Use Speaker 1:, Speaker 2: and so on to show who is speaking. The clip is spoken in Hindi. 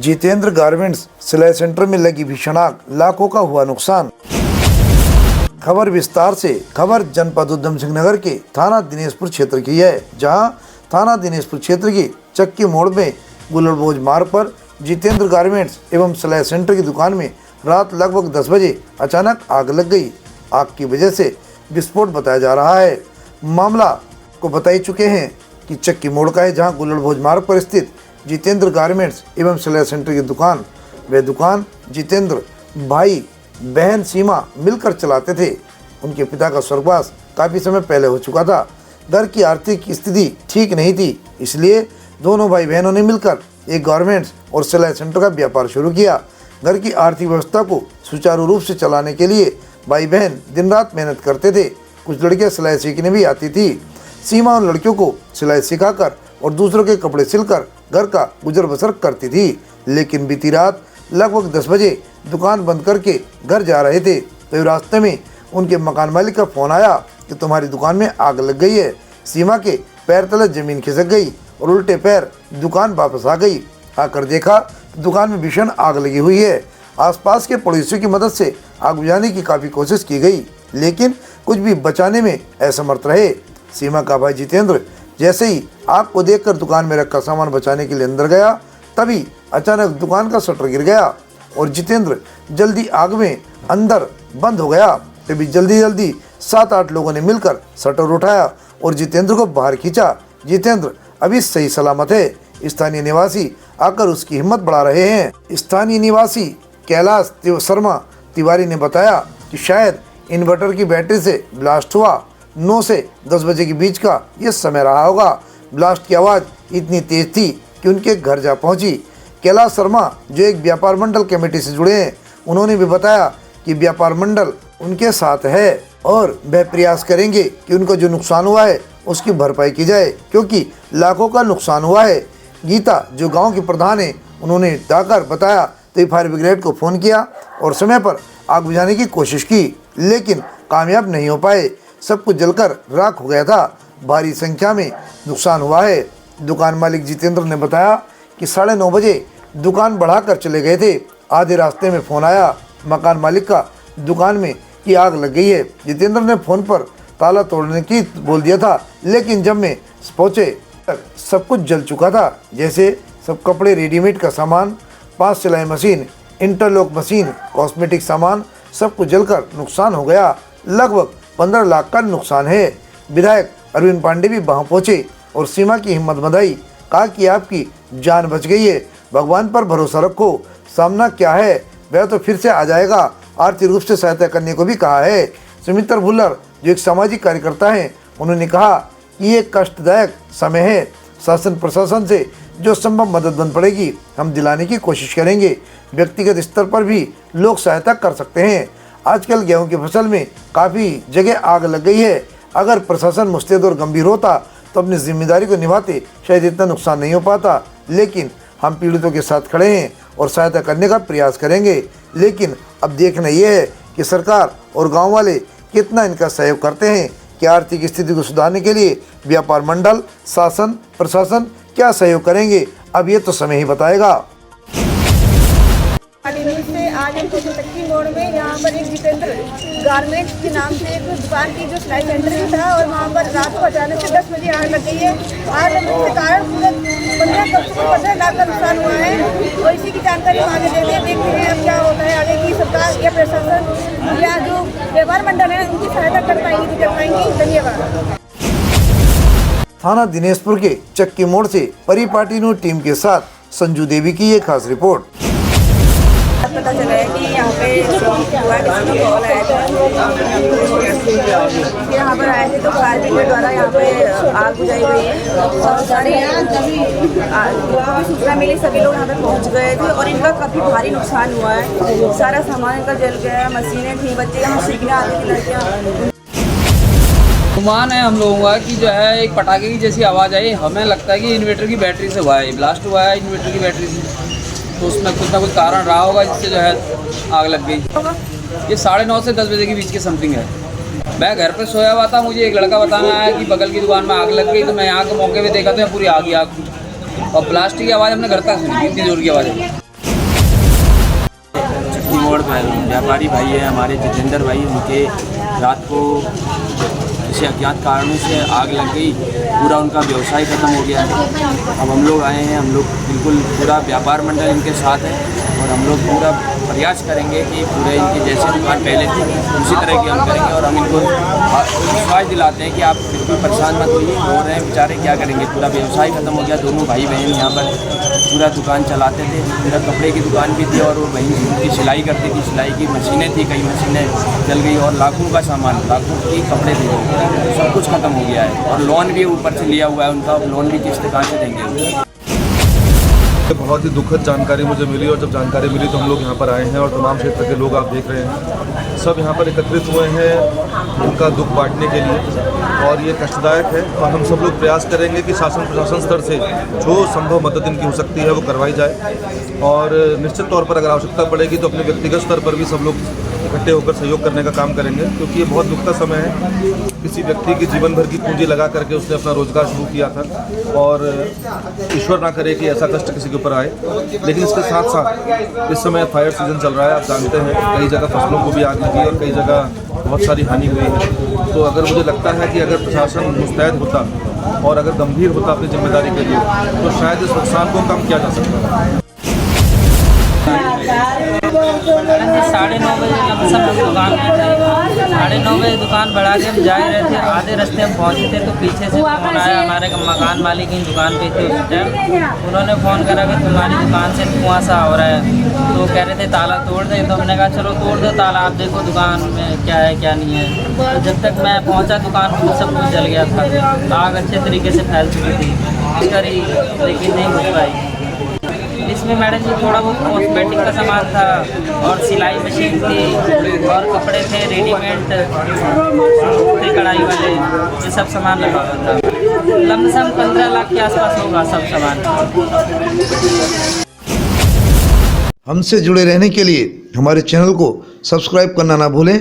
Speaker 1: जितेंद्र गारमेंट्स सिलाई सेंटर में लगी भीषण आग, लाखों का हुआ नुकसान। खबर विस्तार से। खबर जनपद उधम सिंह नगर के थाना दिनेशपुर क्षेत्र की है, जहां थाना दिनेशपुर क्षेत्र के चक्की मोड़ में गुलड़बोझ मार्ग पर जितेंद्र गारमेंट्स एवं सिलाई सेंटर की दुकान में रात लगभग 10 बजे अचानक आग लग गई। आग की वजह से विस्फोट बताया जा रहा है। मामला को बता चुके हैं कि चक्की मोड़ का है, जहां गुलड़बोझ मार्ग पर स्थित जितेंद्र गारमेंट्स एवं सिलाई सेंटर की दुकान, वह दुकान जितेंद्र भाई बहन सीमा मिलकर चलाते थे। उनके पिता का स्वर्गवास काफ़ी समय पहले हो चुका था। घर की आर्थिक स्थिति ठीक नहीं थी, इसलिए दोनों भाई बहनों ने मिलकर एक गारमेंट्स और सिलाई सेंटर का व्यापार शुरू किया। घर की आर्थिक व्यवस्था को सुचारू रूप से चलाने के लिए भाई बहन दिन रात मेहनत करते थे। कुछ लड़कियां सिलाई सीखने भी आती थी। सीमा उन लड़कियों को सिलाई सिखाकर और दूसरों के कपड़े सिलकर घर का गुजर बसर करती थी। लेकिन बीती रात लगभग 10 बजे दुकान बंद करके घर जा रहे थे, तो रास्ते में उनके मकान मालिक का फोन आया कि तुम्हारी दुकान में आग लग गई है। सीमा के पैर तले जमीन खिसक गई और उल्टे पैर दुकान वापस आ गई। आकर देखा तो दुकान में भीषण आग लगी हुई है। आसपास के पड़ोसियों की मदद से आग बुझाने की काफ़ी कोशिश की गई, लेकिन कुछ भी बचाने में असमर्थ रहे। सीमा का भाई जितेंद्र जैसे ही आग को देखकर दुकान में रखा सामान बचाने के लिए अंदर गया, तभी अचानक दुकान का शटर गिर गया और जितेंद्र जल्दी आग में अंदर बंद हो गया। तभी जल्दी 7-8 लोगों ने मिलकर शटर उठाया और जितेंद्र को बाहर खींचा। जितेंद्र अभी सही सलामत है। स्थानीय निवासी आकर उसकी हिम्मत बढ़ा रहे हैं। स्थानीय निवासी कैलाश शर्मा तिवारी ने बताया कि शायद इन्वर्टर की बैटरी से ब्लास्ट हुआ। 9 से 10 बजे के बीच का यह समय रहा होगा। ब्लास्ट की आवाज़ इतनी तेज थी कि उनके घर जा पहुंची। कैलाश शर्मा जो एक व्यापार मंडल कमेटी से जुड़े हैं, उन्होंने भी बताया कि व्यापार मंडल उनके साथ है और वह प्रयास करेंगे कि उनको जो नुकसान हुआ है उसकी भरपाई की जाए, क्योंकि लाखों का नुकसान हुआ है। गीता जो गांव की प्रधान है, उन्होंने जाकर बताया तो फायर ब्रिगेड को फ़ोन किया और समय पर आग बुझाने की कोशिश की, लेकिन कामयाब नहीं हो पाए। सब कुछ जलकर राख हो गया था। भारी संख्या में नुकसान हुआ है। दुकान मालिक जितेंद्र ने बताया कि 9:30 बजे दुकान बढ़ाकर चले गए थे। आधे रास्ते में फ़ोन आया मकान मालिक का दुकान में कि आग लग गई है। जितेंद्र ने फ़ोन पर ताला तोड़ने की बोल दिया था, लेकिन जब मैं पहुँचे तक सब कुछ जल चुका था। जैसे सब कपड़े, रेडीमेड का सामान, 5 सिलाई मशीन, इंटरलॉक मशीन, कॉस्मेटिक सामान, सब कुछ जलकर नुकसान हो गया। लगभग 15 लाख का नुकसान है। विधायक अरविंद पांडे भी वहाँ पहुँचे और सीमा की हिम्मत बंधाई। कहा कि आपकी जान बच गई है, भगवान पर भरोसा रखो, सामना क्या है वह तो फिर से आ जाएगा। आर्थिक रूप से सहायता करने को भी कहा है। सुमित्र भुल्लर जो एक सामाजिक कार्यकर्ता हैं, उन्होंने कहा कि ये कष्टदायक समय है। शासन प्रशासन से जो संभव मदद बन पड़ेगी हम दिलाने की कोशिश करेंगे। व्यक्तिगत स्तर पर भी लोग सहायता कर सकते हैं। आजकल गेहूं की फसल में काफ़ी जगह आग लग गई है। अगर प्रशासन मुस्तैद और गंभीर होता तो अपनी जिम्मेदारी को निभाते शायद इतना नुकसान नहीं हो पाता, लेकिन हम पीड़ितों के साथ खड़े हैं और सहायता करने का प्रयास करेंगे। लेकिन अब देखना यह है कि सरकार और गांव वाले कितना इनका सहयोग करते हैं कि आर्थिक स्थिति को सुधारने के लिए व्यापार मंडल, शासन, प्रशासन क्या सहयोग करेंगे, अब ये तो समय ही बताएगा।
Speaker 2: से आज हम चक्की मोड़ में यहाँ पर एक जितेंद्र गारमेंट्स के नाम से एक दुकान की जो सिलाई सेंटर भी था, और वहाँ पर रात को अचानक से 10 बजे आग लग गई है। आग लगने के कारण पूरे 15 लाख का नुकसान हुआ है। और इसी की जानकारी हम आगे देखते हैं अब क्या होता है आगे की सरकार या प्रशासन या जो व्यापार मंडल है उनकी सहायता कर पाएंगी कि कर पाएंगी। धन्यवाद।
Speaker 1: थाना दिनेशपुर के चक्की मोड़ से परिपाटी टीम के साथ संजू देवी की ये खास रिपोर्ट।
Speaker 2: पता चला है कि यहाँ पे हुआ, किसी को कॉल आया था, फिर यहाँ पर आए थे तो फायर ब्रिगेड द्वारा यहाँ पे आग बुझाई गई है और सारे सूचना मिली, सभी लोग यहाँ पे पहुँच गए थे और इनका काफ़ी भारी नुकसान हुआ है। सारा सामान इनका जल गया, मशीनें थी, बच्चे यहाँ सीखने आते थे, लड़कियाँ।
Speaker 3: गुमान है हम लोगों का कि जो है एक पटाखे की जैसी आवाज़ आई। हमें लगता है कि इन्वर्टर की बैटरी से हुआ है, ब्लास्ट हुआ है इन्वर्टर की बैटरी से, तो उसमें कुछ ना कुछ कारण रहा होगा जिससे जो है आग लग गई। ये 9:30 से 10 बजे के बीच के समथिंग है। मैं घर पे सोया हुआ था, मुझे एक लड़का बताना आया कि बगल की दुकान में आग लग गई, तो मैं यहाँ के मौके पे देखा तो पूरी आग ही आग थी और ब्लास्ट की आवाज़ हमने घर तक सुनी, इतनी जोर की आवाज़ है।
Speaker 4: मोड़ व्यापारी भाई है हमारे जितेंद्र भाई, उनके रात को किसी अज्ञात कारणों से आग लग गई, पूरा उनका व्यवसाय ख़त्म हो गया है। अब हम लोग आए हैं, हम लोग बिल्कुल पूरा व्यापार मंडल इनके साथ है और हम लोग पूरा प्रयास करेंगे कि पूरे इनकी जैसे दुकान पहले थी उसी तरह की हम करेंगे। और हम इनको विश्वास दिलाते हैं कि आप बिल्कुल परेशान मत होइए, रो रहे हैं बेचारे क्या करेंगे, पूरा व्यवसाय ख़त्म हो गया। दोनों भाई बहन यहाँ पर पूरा दुकान चलाते थे, पूरा कपड़े की दुकान भी थी और वो वहीं उनकी सिलाई करती थी, सिलाई की मशीनें थी, कई मशीनें जल गई और लाखों का सामान, लाखों की कपड़े थे, सब कुछ ख़त्म हो गया है। और लोन भी ऊपर से लिया हुआ है उनका, लोन भी किस्त कहाँ से देंगे।
Speaker 5: बहुत ही दुखद जानकारी मुझे मिली और जब जानकारी मिली तो हम लोग यहाँ पर आए हैं और तमाम क्षेत्र के लोग आप देख रहे हैं सब यहाँ पर एकत्रित हुए हैं उनका दुख बांटने के लिए और ये कष्टदायक है। और हम सब लोग प्रयास करेंगे कि शासन प्रशासन स्तर से जो संभव मदद इनकी हो सकती है वो करवाई जाए और निश्चित तौर पर अगर आवश्यकता पड़ेगी तो अपने व्यक्तिगत स्तर पर भी सब लोग इकट्ठे होकर सहयोग करने का काम करेंगे, क्योंकि ये बहुत दुख का समय है। किसी व्यक्ति की जीवन भर की पूंजी लगा करके उसने अपना रोजगार शुरू किया था और ईश्वर ना करे कि ऐसा कष्ट किसी के ऊपर आए। लेकिन इसके साथ साथ इस समय फायर सीजन चल रहा है, आप जानते हैं कई जगह फसलों को भी आग लगी और कई जगह बहुत सारी हानि हुई है। तो अगर मुझे लगता है कि अगर प्रशासन मुस्तैद होता और अगर गंभीर होता अपनी जिम्मेदारी के लिए तो शायद इस नुकसान को कम किया जा सकता है।
Speaker 6: 9:30 बजे सब लोग दुकान पे थे, 9:30 बजे दुकान बढ़ा के हम जा रहे थे, आधे रास्ते हम पहुँचे थे तो पीछे से फ़ोन आया, हमारे मकान मालिक की दुकान पे थे उस टाइम, उन्होंने फ़ोन करा कि तुम्हारी दुकान से धुआं सा हो रहा है, तो कह रहे थे ताला तोड़ दे। तो हमने कहा चलो तोड़ दो ताला, आप देखो दुकान में क्या है क्या नहीं है। तो जब तक मैं पहुँचा दुकान में सब कुछ जल गया था, आग अच्छे तरीके से फैल चुकी थी, करी लेकिन नहीं बुझ पाई। इसमें मैडम जी थोड़ा बहुत कॉस्मेटिक का सामान था और सिलाई मशीन थी और कपड़े थे रेडीमेड थे कढ़ाई वाले, ये सब सामान लगा हुआ था। लमसम 15 लाख के आसपास होगा सब सामान।
Speaker 1: हमसे जुड़े रहने के लिए हमारे चैनल को सब्सक्राइब करना ना भूलें